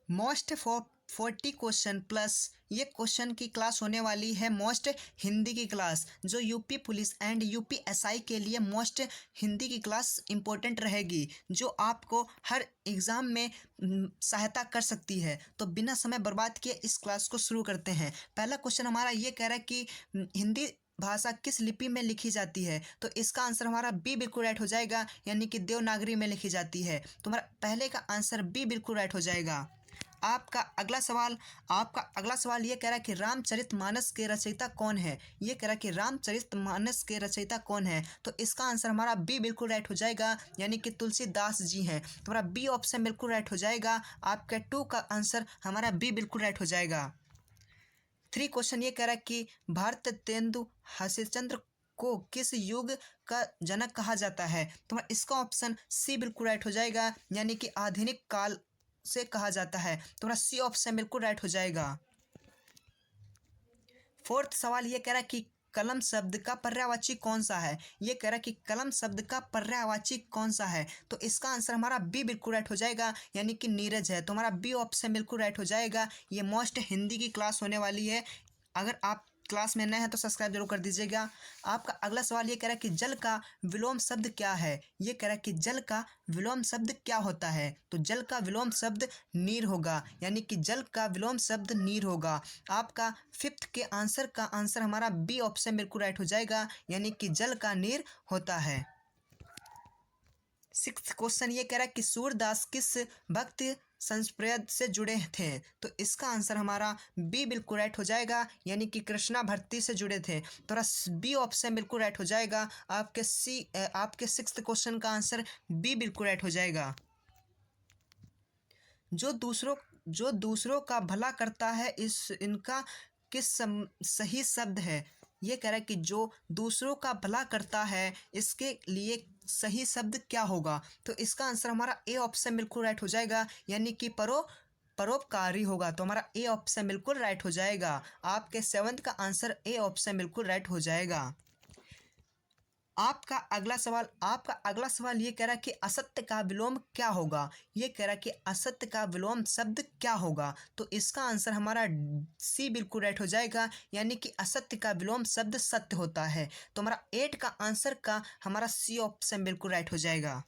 Most 40 question plus ये question की class होने वाली है मोस्ट हिंदी की क्लास, जो यूपी पुलिस एंड यूपीएसआई के लिए मोस्ट हिंदी की क्लास इम्पोर्टेंट रहेगी, जो आपको हर एग्ज़ाम में सहायता कर सकती है। तो बिना समय बर्बाद किए इस क्लास को शुरू करते हैं। पहला क्वेश्चन हमारा ये कह रहा है कि हिंदी भाषा किस लिपि में लिखी जाती है, तो इसका आंसर हमारा बी बिल्कुल राइट हो जाएगा, यानी कि देवनागरी में लिखी जाती है। तो हमारा पहले का आंसर बी बिल्कुल राइट हो जाएगा। आपका अगला सवाल ये कह रहा है कि रामचरितमानस के रचयिता कौन है। ये कह रहा है कि रामचरितमानस के रचयिता कौन है, तो इसका आंसर हमारा बी बिल्कुल राइट हो जाएगा, यानी कि तुलसीदास जी हैं। तो हमारा बी ऑप्शन बिल्कुल राइट हो जाएगा। आपका 2 का आंसर हमारा बी बिल्कुल राइट हो जाएगा। 3 क्वेश्चन ये कह रहा है कि भारतेंदु हरिश्चंद्र को किस युग का जनक कहा जाता है, तो इसका ऑप्शन सी बिल्कुल राइट हो जाएगा, यानी कि आधुनिक काल से कहा जाता है। तो सी ऑप्शन बिल्कुल राइट हो जाएगा। 4th सवाल ये कह रहा है कि कलम शब्द का पर्यायवाची कौन सा है। ये कह रहा है कि कलम शब्द का पर्यायवाची कौन सा है, तो इसका आंसर हमारा बी बिल्कुल राइट हो जाएगा, यानी कि नीरज है। तो हमारा बी ऑप्शन बिल्कुल राइट हो जाएगा। ये मोस्ट हिंदी की क्लास होने वाली है। अगर आप क्लास में नए हैं तो सब्सक्राइब जरूर कर दीजिएगा। आपका अगला सवाल ये कह रहा है कि जल का विलोम शब्द क्या है। ये कह रहा है कि जल का विलोम शब्द क्या होता है, तो जल का विलोम शब्द नीर होगा, यानी कि जल का विलोम शब्द नीर होगा। आपका 5th के आंसर का आंसर हमारा बी ऑप्शन बिल्कुल राइट हो जाएगा, यानी कि जल का नीर होता है। 6th क्वेश्चन ये कह रहा है कि सूरदास किस भक्त संप्रदाय से जुड़े थे, तो इसका आंसर हमारा बी बिल्कुल राइट हो जाएगा, यानी कि कृष्णा भक्ति से जुड़े थे। तो बी ऑप्शन बिल्कुल राइट हो जाएगा। आपके 6th क्वेश्चन का आंसर बी बिल्कुल राइट हो जाएगा। जो दूसरों का भला करता है, इनका किस सही शब्द है। ये कह रहा है कि जो दूसरों का भला करता है, इसके लिए सही शब्द क्या होगा, तो इसका आंसर हमारा ए ऑप्शन बिल्कुल राइट हो जाएगा, यानी कि परोपकारी होगा। तो हमारा ए ऑप्शन बिल्कुल राइट हो जाएगा। आपके 7th का आंसर ए ऑप्शन बिल्कुल राइट हो जाएगा। आपका अगला सवाल ये कह रहा है कि असत्य का विलोम क्या होगा। ये कह रहा है कि असत्य का विलोम शब्द क्या होगा, तो इसका आंसर हमारा सी बिल्कुल राइट हो जाएगा, यानी कि असत्य का विलोम शब्द सत्य होता है। तो हमारा 8 का आंसर का हमारा सी ऑप्शन बिल्कुल राइट हो जाएगा।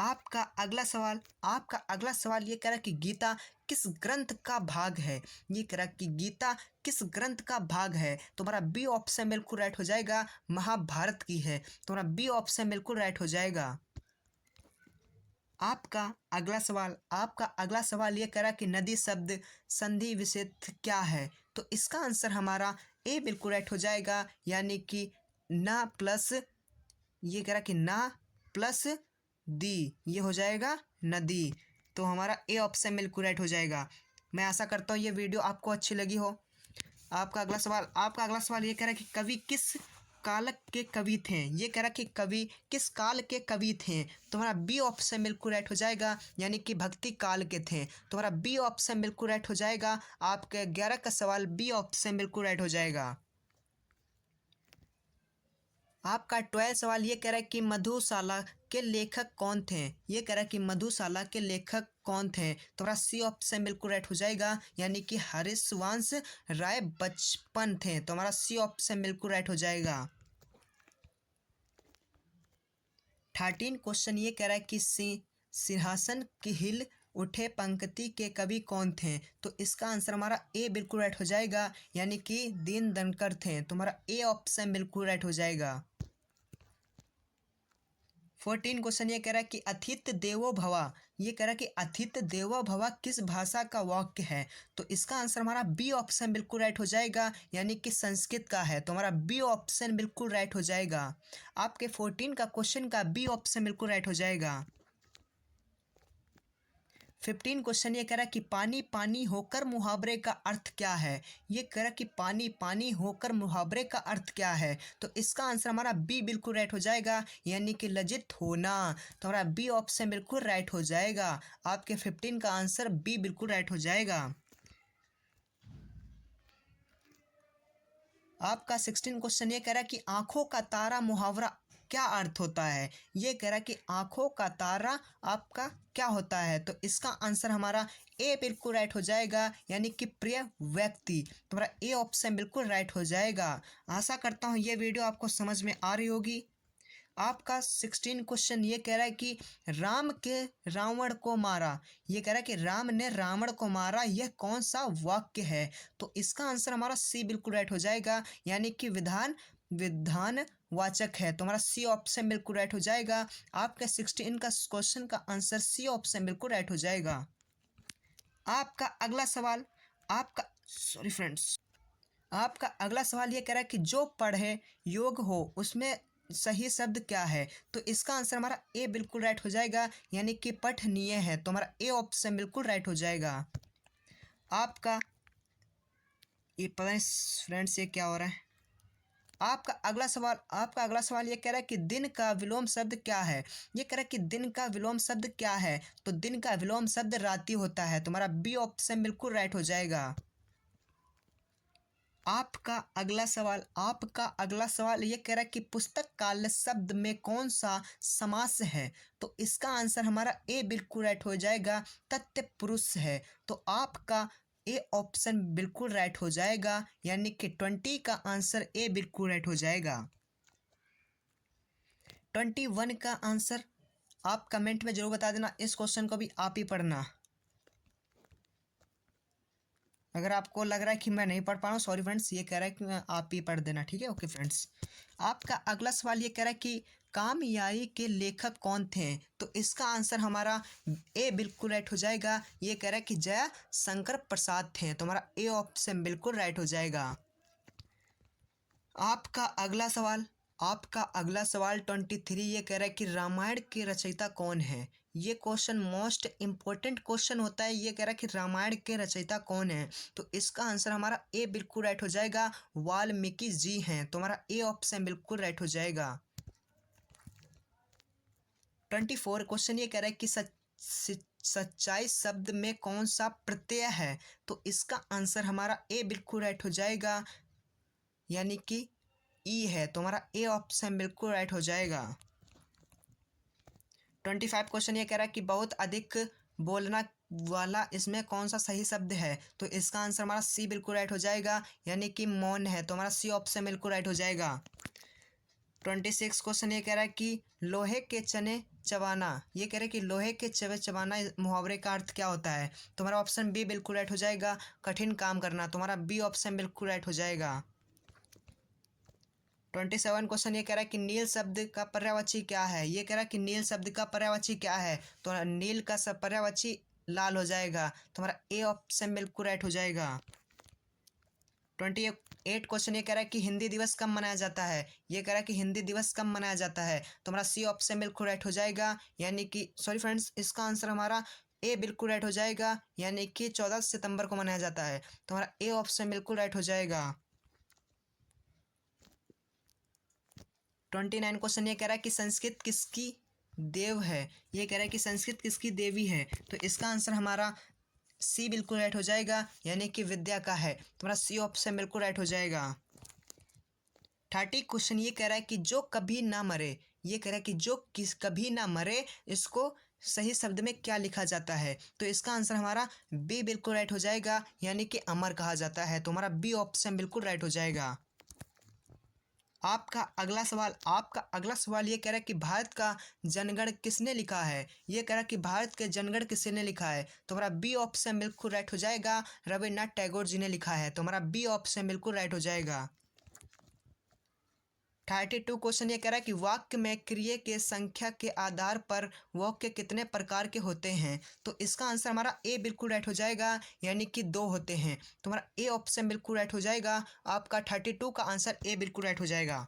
आपका अगला सवाल ये कह रहा है कि गीता किस ग्रंथ का भाग है। ये कह रहा है कि गीता किस ग्रंथ का भाग है, तो हमारा बी ऑप्शन बिल्कुल राइट हो जाएगा, महाभारत की है। तो हमारा बी ऑप्शन बिल्कुल राइट हो जाएगा। आपका अगला सवाल ये कह रहा है कि नदी शब्द संधि विच्छेद क्या है, तो इसका आंसर हमारा ए बिल्कुल राइट हो जाएगा, यानी कि ना प्लस, ये कह रहा है कि ना प्लस दी, ये हो जाएगा नदी। तो हमारा ए ऑप्शन बिल्कुल राइट हो जाएगा। मैं आशा करता हूँ ये वीडियो आपको अच्छी लगी हो। आपका अगला सवाल ये कह रहा है कि कवि किस काल के कवि थे। ये कह रहा है कि कवि किस काल के कवि थे, तो हमारा बी ऑप्शन बिल्कुल राइट हो जाएगा, यानी कि भक्ति काल के थे। तो हमारा बी ऑप्शन बिल्कुल राइट हो जाएगा। आपके 11 का सवाल बी ऑप्शन बिल्कुल राइट हो जाएगा। आपका 12 सवाल ये कह रहा है कि मधुशाला के लेखक कौन थे। ये कह रहा है कि मधुशाला के लेखक कौन थे, तो हमारा सी ऑप्शन बिल्कुल राइट हो जाएगा, यानी कि हरिवंश राय बच्चन थे। तो हमारा सी ऑप्शन बिल्कुल राइट हो जाएगा। 13 क्वेश्चन ये कह रहा है कि सिंहासन की हिल उठे पंक्ति के कवि कौन थे, तो इसका आंसर हमारा ए बिल्कुल राइट हो जाएगा, यानी कि दीन दनकर थे। तो हमारा ए ऑप्शन बिल्कुल राइट हो जाएगा। 14 क्वेश्चन ये कह रहा है कि अथित देवो भवा। ये कह रहा है कि अथित देवो भवा किस भाषा का वाक्य है, तो इसका आंसर हमारा बी ऑप्शन बिल्कुल राइट हो जाएगा, यानी कि संस्कृत का है। तो हमारा बी ऑप्शन बिल्कुल राइट हो जाएगा। आपके 14 का क्वेश्चन का बी ऑप्शन बिल्कुल राइट हो जाएगा। 15 क्वेश्चन ये कह रहा है कि पानी पानी होकर मुहावरे का अर्थ क्या है। ये कह रहा है कि पानी पानी होकर मुहावरे का अर्थ क्या है, तो इसका आंसर हमारा बी बिल्कुल राइट हो जाएगा, यानी कि लज्जित होना। तो हमारा बी ऑप्शन बिल्कुल राइट हो जाएगा। आपके 15 का आंसर बी बिल्कुल राइट हो जाएगा। आपका 16 क्वेश्चन ये कह रहा है कि आंखों का तारा मुहावरा क्या अर्थ होता है। ये कह रहा है कि आंखों का तारा आपका क्या होता है, तो इसका आंसर हमारा ए बिल्कुल राइट हो जाएगा, यानी कि प्रिय व्यक्ति। तुम्हारा ए ऑप्शन बिल्कुल राइट हो जाएगा। आशा करता हूँ ये वीडियो आपको समझ में आ रही होगी। आपका 16 क्वेश्चन ये कह रहा है कि राम के रावण को मारा, ये कह रहा है कि राम ने रावण को मारा, यह कौन सा वाक्य है? तो इसका आंसर हमारा सी बिल्कुल राइट हो जाएगा, यानी कि विधान वाचक है। तो हमारा सी ऑप्शन बिल्कुल राइट हो जाएगा। आपका 16 का क्वेश्चन का आंसर सी ऑप्शन बिल्कुल राइट हो जाएगा। आपका अगला सवाल आपका सॉरी फ्रेंड्स आपका अगला सवाल ये कह रहा है कि जो पढ़े योग हो उसमें सही शब्द क्या है? तो इसका आंसर हमारा ए बिल्कुल राइट हो जाएगा, यानी कि पठनीय है। तो हमारा ए ऑप्शन बिल्कुल राइट हो जाएगा। आपका ये पता नहीं फ्रेंड्स ये क्या हो रहा है। आपका अगला सवाल ये कह रहा है कि दिन का विलोम शब्द क्या है? ये कह रहा है कि दिन का विलोम शब्द क्या है? तो दिन का विलोम शब्द रात्रि होता है। तुम्हारा बी ऑप्शन बिल्कुल राइट हो जाएगा। आपका अगला सवाल ये कह रहा है कि पुस्तक काल शब्द में कौन सा समास है? तो इसका आंसर हमारा ए बिल्कुल राइट हो जाएगा, तत्पुरुष है। तो आपका ए ऑप्शन बिल्कुल राइट हो जाएगा, यानी कि 20 का आंसर ए बिल्कुल राइट हो जाएगा। 21 का आंसर आप कमेंट में जरूर बता देना। इस क्वेश्चन को भी आप ही पढ़ना। अगर आपको लग रहा है कि मैं नहीं पढ़ पा रहा हूँ, सॉरी फ्रेंड्स, ये कह रहा है कि आप ही पढ़ देना, ठीक है? Okay friends. आपका अगला सवाल ये कह रहा है कि कामयारी के लेखक कौन थे? तो इसका आंसर हमारा ए बिल्कुल राइट हो जाएगा। ये कह रहा है कि जया शंकर प्रसाद थे। तो हमारा ए ऑप्शन बिल्कुल राइट हो जाएगा। आपका अगला सवाल 23 ये कह रहा है कि रामायण के रचयिता कौन है? ये क्वेश्चन मोस्ट इम्पोर्टेंट क्वेश्चन होता है। ये कह रहा है कि रामायण के रचयिता कौन है? तो इसका आंसर हमारा ए बिल्कुल राइट हो जाएगा, वाल्मीकि जी हैं। तो हमारा ए ऑप्शन बिल्कुल राइट हो जाएगा। 24 क्वेश्चन ये कह रहा है कि सच्चाई शब्द में कौन सा प्रत्यय है? तो इसका आंसर हमारा ए बिल्कुल राइट हो जाएगा, यानी कि ई है। तो हमारा ए ऑप्शन बिल्कुल राइट हो जाएगा। 25 क्वेश्चन ये कह रहा है कि बहुत अधिक बोलना वाला इसमें कौन सा सही शब्द है? तो इसका आंसर हमारा सी बिल्कुल राइट हो जाएगा, यानी कि मौन है। तो हमारा सी ऑप्शन बिल्कुल राइट हो जाएगा। 26 क्वेश्चन ये कह रहा है कि लोहे के चने चबाना, ये कह रहा है कि लोहे के चने चबाना मुहावरे का अर्थ क्या होता है? तो हमारा ऑप्शन बी बिल्कुल राइट हो जाएगा, कठिन काम करना। तो हमारा बी ऑप्शन बिल्कुल राइट हो जाएगा। 27 क्वेश्चन ये कह रहा है कि नील शब्द का पर्यायवाची क्या है? ये कह रहा है कि नील शब्द का पर्यायवाची क्या है? तो नील का सब पर्यायवाची लाल हो जाएगा। तो हमारा ए ऑप्शन बिल्कुल राइट हो जाएगा। 28 क्वेश्चन ये कह रहा है कि हिंदी दिवस कब मनाया जाता है? ये कह रहा है कि हिंदी दिवस कब मनाया जाता है? तो हमारा सी ऑप्शन बिल्कुल राइट हो जाएगा, यानी कि सॉरी फ्रेंड्स, इसका आंसर हमारा ए बिल्कुल राइट हो जाएगा, यानी कि 14 सितंबर को मनाया जाता है। तो हमारा ए ऑप्शन बिल्कुल राइट हो जाएगा। 29 क्वेश्चन ये कह रहा है कि संस्कृत किसकी देव है? ये कह रहा है कि संस्कृत किसकी देवी है? तो इसका आंसर हमारा सी बिल्कुल राइट हो जाएगा, यानी कि विद्या का है। तुम्हारा सी ऑप्शन बिल्कुल राइट हो जाएगा। 30 क्वेश्चन ये कह रहा है कि जो कभी ना मरे, ये कह रहा है कि जो कभी ना मरे, इसको सही शब्द में क्या लिखा जाता है? तो इसका आंसर हमारा बी बिल्कुल राइट हो जाएगा, यानी कि अमर कहा जाता है। तो हमारा बी ऑप्शन बिल्कुल राइट हो जाएगा। आपका अगला सवाल ये कह रहा है कि भारत का जनगण किसने लिखा है? ये कह रहा है कि भारत के जनगण किसने लिखा है? तो हमारा बी ऑप्शन बिल्कुल राइट हो जाएगा, रविन्द्रनाथ टैगोर जी ने लिखा है। तो हमारा बी ऑप्शन बिल्कुल राइट हो जाएगा। 32 क्वेश्चन ये कह रहा है कि वाक्य में क्रिया के संख्या के आधार पर वाक्य कितने प्रकार के होते हैं? तो इसका आंसर हमारा ए बिल्कुल राइट हो जाएगा, यानी कि 2 होते हैं। तो हमारा ए ऑप्शन बिल्कुल राइट हो जाएगा। आपका 32 का आंसर ए बिल्कुल राइट हो जाएगा।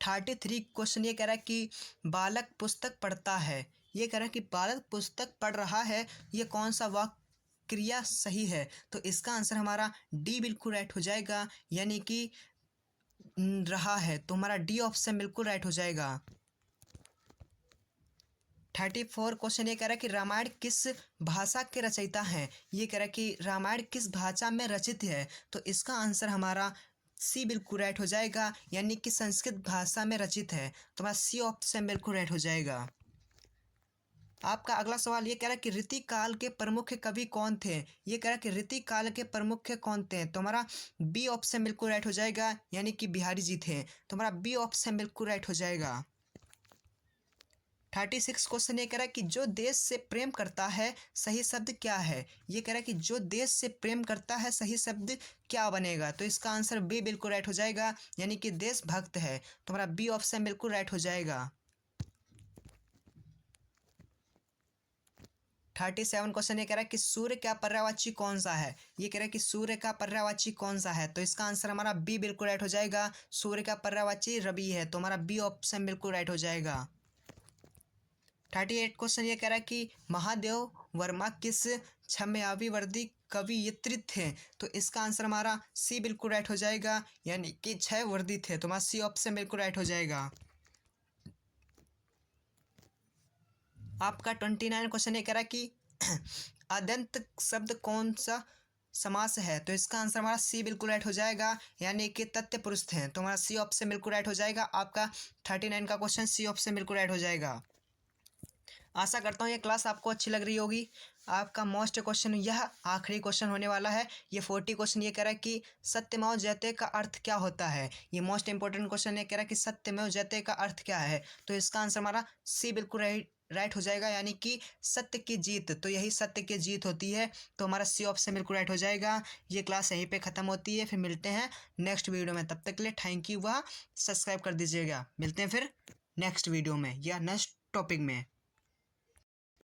33 क्वेश्चन ये कह रहा है कि बालक पुस्तक पढ़ता है, ये कह रहा है कि बालक पुस्तक पढ़ रहा है, ये कौन सा वाक्य क्रिया सही है? तो इसका आंसर हमारा डी बिल्कुल राइट हो जाएगा, यानी कि रहा है। तो हमारा डी ऑप्शन बिल्कुल राइट हो जाएगा। 34 क्वेश्चन ये कह रहा है कि रामायण किस भाषा के रचयिता हैं? ये कह रहा है कि रामायण किस भाषा में रचित है? तो इसका आंसर हमारा सी बिल्कुल राइट हो जाएगा, यानी कि संस्कृत भाषा में रचित है। तो हमारा सी ऑप्शन बिल्कुल राइट हो जाएगा। आपका अगला सवाल ये कह रहा है कि ऋतिक काल के प्रमुख कवि कौन थे। ये कह रहा है कि ऋतिक काल के प्रमुख कौन थे। तो हमारा बी ऑप्शन बिल्कुल राइट हो जाएगा, यानी कि बिहारी जी थे। तो हमारा बी ऑप्शन बिल्कुल राइट हो जाएगा। 36 क्वेश्चन ये कह रहा है कि जो देश से प्रेम करता है सही शब्द क्या है। ये कह रहा है कि जो देश से प्रेम करता है सही शब्द क्या बनेगा। तो इसका आंसर बी बिल्कुल राइट हो जाएगा, यानी कि देशभक्त है। तो हमारा बी ऑप्शन बिल्कुल राइट हो जाएगा। 37 क्वेश्चन ये कह रहा है कि सूर्य का पर्यायवाची कौन सा है। ये कह रहा है कि सूर्य का पर्यायवाची कौन सा है। तो इसका आंसर हमारा बी बिल्कुल राइट हो जाएगा। सूर्य का पर्यायवाची रवि है। तो हमारा बी ऑप्शन बिल्कुल राइट हो जाएगा। 38 क्वेश्चन ये कह रहा है कि महादेव वर्मा किस छद्मयावी वर्दी कवयित्री थे। तो इसका आंसर हमारा सी बिल्कुल राइट हो जाएगा, यानी कि 6 वर्दी थे। तो हमारा सी ऑप्शन बिल्कुल राइट हो जाएगा। आपका 29 क्वेश्चन ये कह रहा है कि अदंत शब्द कौन सा समास है। तो इसका आंसर हमारा सी बिल्कुल राइट हो जाएगा, यानी कि तत्पुरुष थे। तो हमारा सी ऑप्शन बिल्कुल राइट हो जाएगा। आपका 39 का क्वेश्चन सी ऑप्शन बिल्कुल राइट हो जाएगा। आशा करता हूँ ये क्लास आपको अच्छी लग रही होगी। आपका मोस्ट क्वेश्चन यह आखिरी क्वेश्चन होने वाला है। ये 40 क्वेश्चन ये कह रहा है कि सत्यमेव जयते का अर्थ क्या होता है। ये मोस्ट इंपॉर्टेंट क्वेश्चन ये कह रहा है कि सत्यमेव जयते का अर्थ क्या है। तो इसका आंसर हमारा सी बिल्कुल राइट हो जाएगा, यानी कि सत्य की जीत। तो यही सत्य की जीत होती है। तो हमारा सी ऑप्शन बिल्कुल राइट हो जाएगा। ये क्लास यहीं पे ख़त्म होती है। फिर मिलते हैं नेक्स्ट वीडियो में। तब तक के लिए थैंक यू। वह सब्सक्राइब कर दीजिएगा। मिलते हैं फिर नेक्स्ट वीडियो में या नेक्स्ट टॉपिक में।